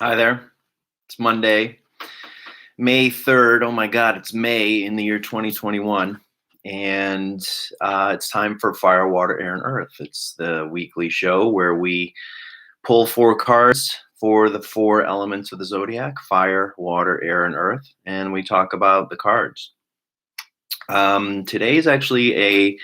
Hi there. It's Monday, May 3rd. Oh my God, it's May in the year 2021. And it's time for Fire, Water, Air, and Earth. It's the weekly show where we pull four cards for the four elements of the zodiac: fire, water, air, and earth. And we talk about the cards. Today is actually a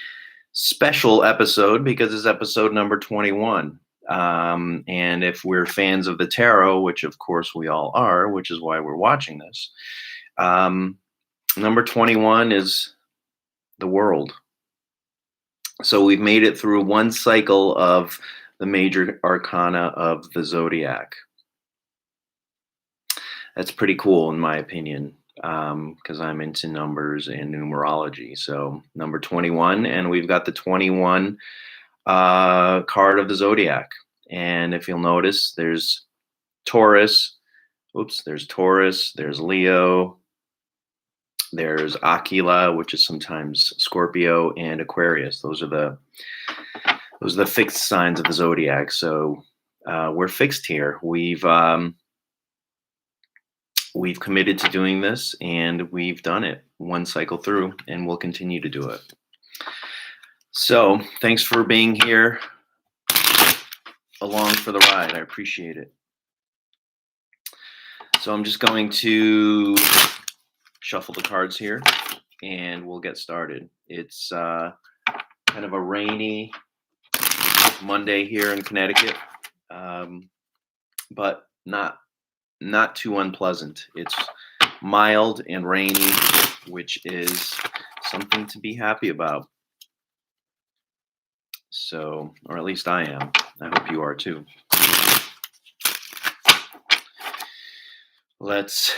special episode because it's episode number 21. And if we're fans of the tarot, which of course we all are, which is why we're watching this, um, number 21 is the world. So we've made it through one cycle of the major arcana of the zodiac. That's pretty cool, in my opinion, because I'm into numbers and numerology. So number 21, and we've got the 21 card of the zodiac. And if you'll notice, there's Taurus. Oops, there's Taurus, there's Leo, there's Aquila, which is sometimes Scorpio, and Aquarius. Those are the fixed signs of the zodiac. So we're fixed here. We've committed to doing this, and we've done it one cycle through, and we'll continue to do it. So thanks for being here along for the ride. I appreciate it. So I'm just going to shuffle the cards here and we'll get started. It's kind of a rainy Monday here in Connecticut, but not too unpleasant. It's mild and rainy, which is something to be happy about. So, or at least I am. I hope you are too. Let's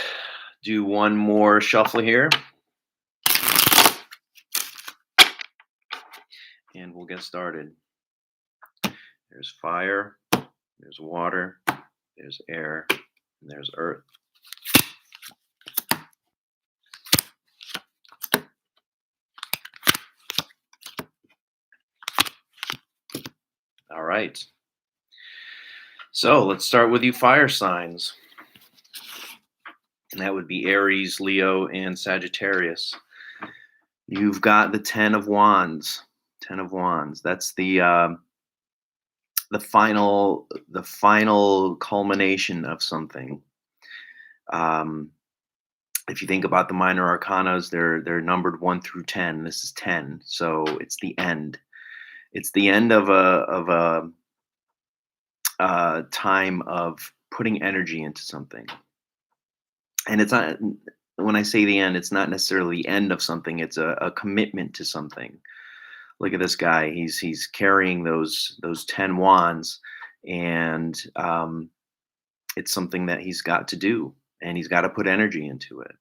do one more shuffle here. And we'll get started. There's fire, there's water, there's air, and there's earth. All right. So let's start with you fire signs. And that would be Aries, Leo, and Sagittarius. You've got the Ten of Wands. Ten of Wands. That's the final culmination of something. If you think about the minor arcanas, they're numbered 1 through 10. This is 10, so it's the end. It's the end of a time of putting energy into something. And it's not, when I say the end, it's not necessarily the end of something. It's a commitment to something. Look at this guy. He's carrying those 10 wands, and it's something that he's got to do, and he's got to put energy into it.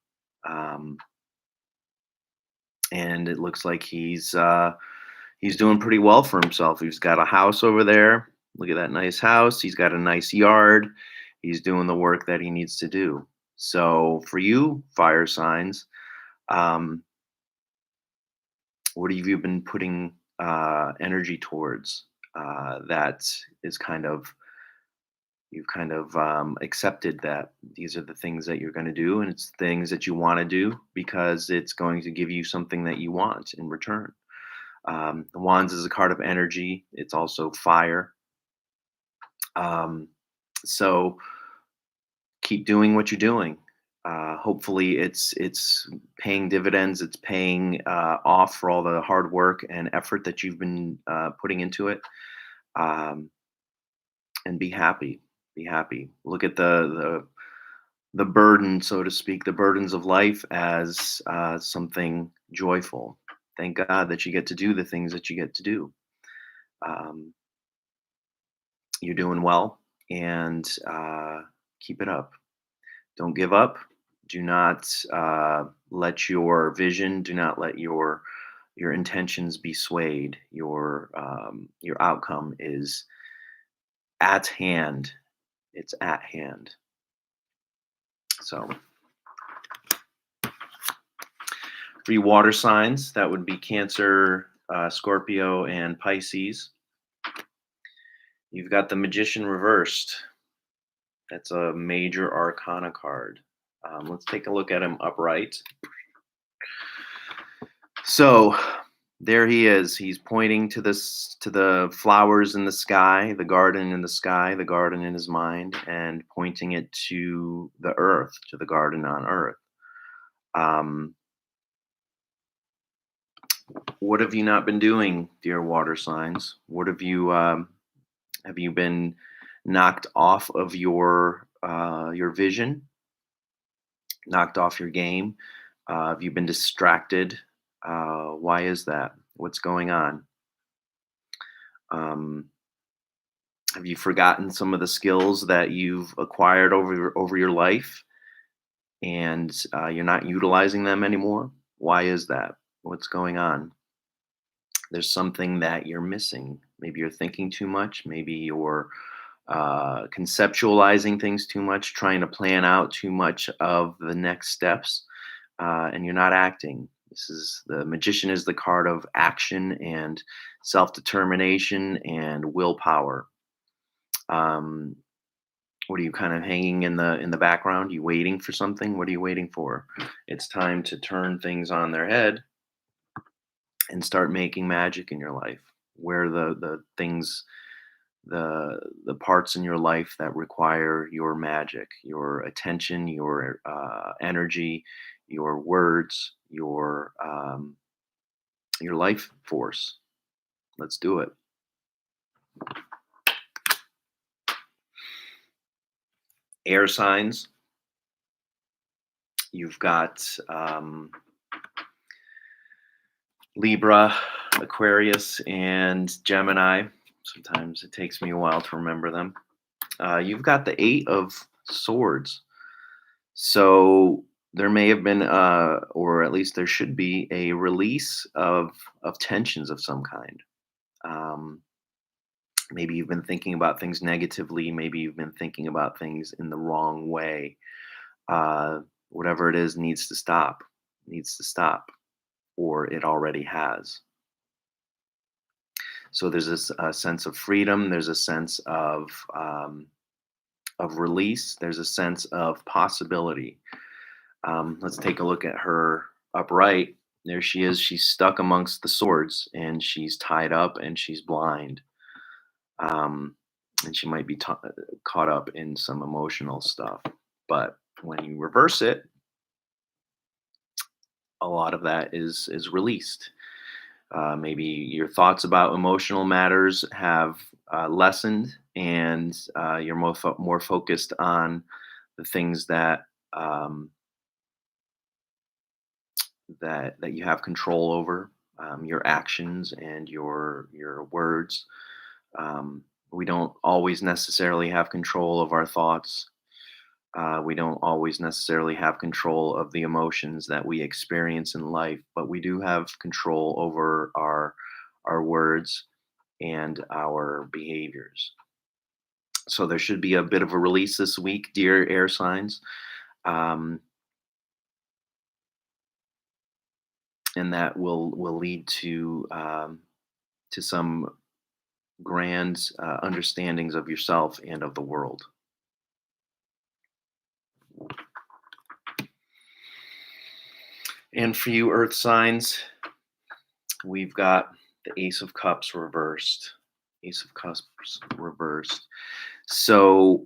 And it looks like he's doing pretty well for himself. He's got a house over there. Look at that nice house. He's got a nice yard. He's doing the work that he needs to do. So for you, fire signs, what have you been putting energy towards that is you've kind of accepted that these are the things that you're going to do, and it's things that you want to do because it's going to give you something that you want in return. The wands is a card of energy. It's also fire. So keep doing what you're doing. Hopefully it's paying dividends. It's paying off for all the hard work and effort that you've been putting into it. And be happy. Be happy. Look at the burden, so to speak, the burdens of life as something joyful. Thank God that you get to do the things that you get to do. You're doing well, and keep it up. Don't give up. Do not let your vision, do not let your intentions be swayed. Your outcome is at hand. It's at hand. So for you water signs, that would be Cancer, Scorpio, and Pisces. You've got the Magician reversed. That's a major arcana card. Let's take a look at him upright. So there he is. He's pointing to the flowers in the sky, the garden in the sky, the garden in his mind, and pointing it to the earth, to the garden on earth. Um, what have you not been doing, dear water signs? What have you been knocked off of your vision, knocked off your game? Have you been distracted? Why is that? What's going on? Um, have you forgotten some of the skills that you've acquired over your life, and you're not utilizing them anymore? Why is that? What's going on? There's something that you're missing. Maybe you're thinking too much. Maybe you're conceptualizing things too much, trying to plan out too much of the next steps, and you're not acting. This is the magician is the card of action and self determination and willpower. Um, what are you kind of hanging in the background? You waiting for something? What are you waiting for? It's time to turn things on their head and start making magic in your life. Where the things the parts in your life that require your magic, your attention, your energy, your words, your life force. Let's do it. Air signs. You've got Libra, Aquarius, and Gemini. Sometimes it takes me a while to remember them. You've got the Eight of Swords. So there may have been, or at least there should be, a release of tensions of some kind. Um, maybe you've been thinking about things negatively. Maybe you've been thinking about things in the wrong way. Whatever it is needs to stop. Needs to stop, or it already has. So there's this sense of freedom. There's a sense of release. There's a sense of possibility. Let's take a look at her upright. There she is. She's stuck amongst the swords, and she's tied up, and she's blind. Um, and she might be caught up in some emotional stuff. But when you reverse it, a lot of that is released. Maybe your thoughts about emotional matters have lessened, and you're more focused on the things um, that you have control over, your actions and your words. We don't always necessarily have control of our thoughts. We don't always necessarily have control of the emotions that we experience in life, but we do have control over our words and our behaviors. So there should be a bit of a release this week, dear air signs, um, and that will lead to some grand understandings of yourself and of the world. And for you, earth signs, we've got the Ace of Cups reversed. Ace of Cups reversed. So,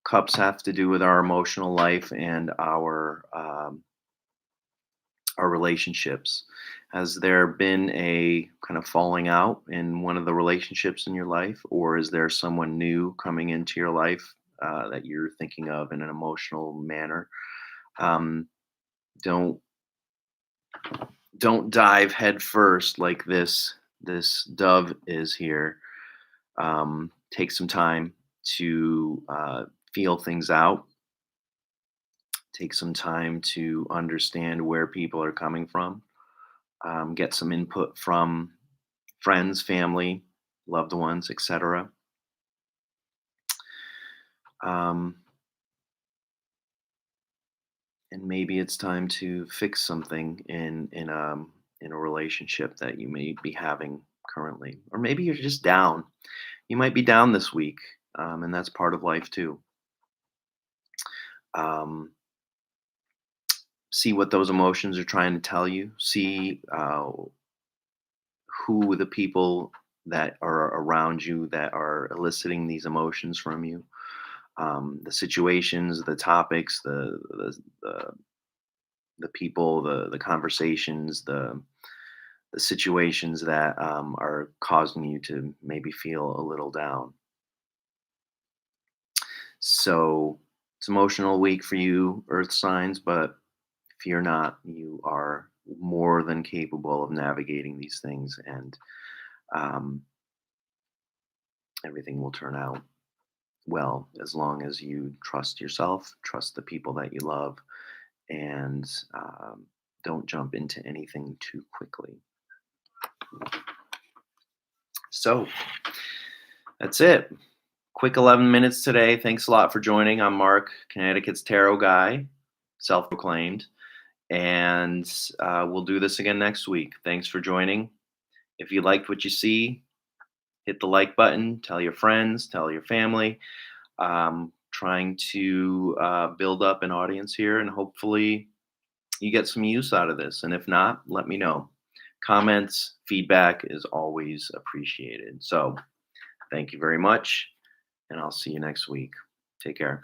cups have to do with our emotional life and our relationships. Has there been a kind of falling out in one of the relationships in your life, or is there someone new coming into your life that you're thinking of in an emotional manner? Um, don't don't dive head first like this dove is here. Take some time to feel things out. Take some time to understand where people are coming from. Get some input from friends, family, loved ones, etc. Um, and maybe it's time to fix something in a relationship that you may be having currently, or maybe you're just down. You might be down this week, and that's part of life too. Um, See what those emotions are trying to tell you. See who the people that are around you that are eliciting these emotions from you. The situations, the topics, the people, the conversations, the situations that are causing you to maybe feel a little down. So it's emotional week for you, Earth signs, but fear not. You are more than capable of navigating these things, and um, everything will turn out well as long as you trust yourself, trust the people that you love, and don't jump into anything too quickly. So that's it. Quick 11 minutes today. Thanks a lot for joining. I'm Mark, Connecticut's tarot guy, self proclaimed. And we'll do this again next week. Thanks for joining. If you liked what you see, hit the like button, tell your friends, tell your family. Trying to build up an audience here, and hopefully you get some use out of this. And if not, let me know. Comments, feedback is always appreciated. So thank you very much, and I'll see you next week. Take care.